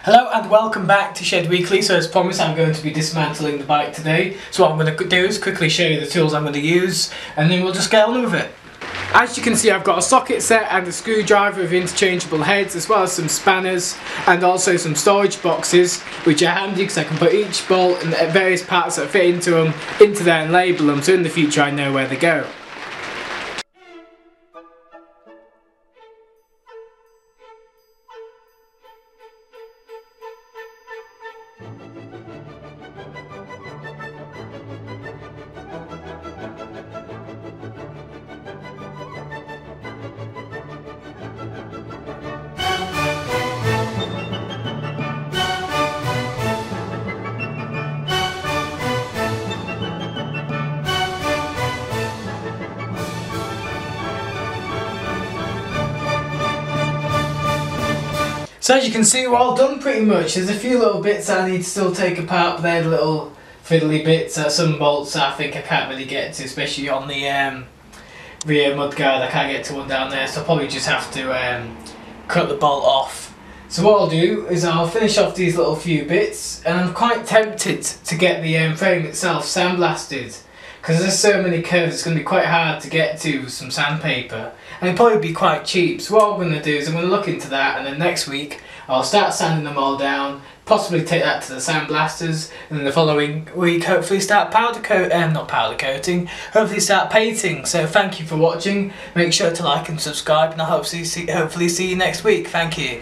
Hello and welcome back to Shed Weekly. So as promised, I'm going to be dismantling the bike today. So what I'm going to do is quickly show you the tools I'm going to use and then we'll just get on with it. As you can see, I've got a socket set and a screwdriver with interchangeable heads, as well as some spanners and also some storage boxes, which are handy because I can put each bolt and various parts that fit into them into there and label them, so in the future I know where they go. So as you can see, we're all done pretty much. There's a few little bits that I need to still take apart, but they're the little fiddly bits. Some bolts I think I can't really get to, especially on the rear mudguard. I can't get to one down there, so I'll probably just have to cut the bolt off. So what I'll do is I'll finish off these little few bits, and I'm quite tempted to get the frame itself sandblasted, because there's so many curves it's going to be quite hard to get to some sandpaper, and it'll probably be quite cheap. So what I'm going to do is I'm going to look into that, and then next week I'll start sanding them all down, possibly take that to the sandblasters, and then the following week hopefully start hopefully start painting. So thank you for watching, make sure to like and subscribe, and I'll hopefully see you next week. Thank you.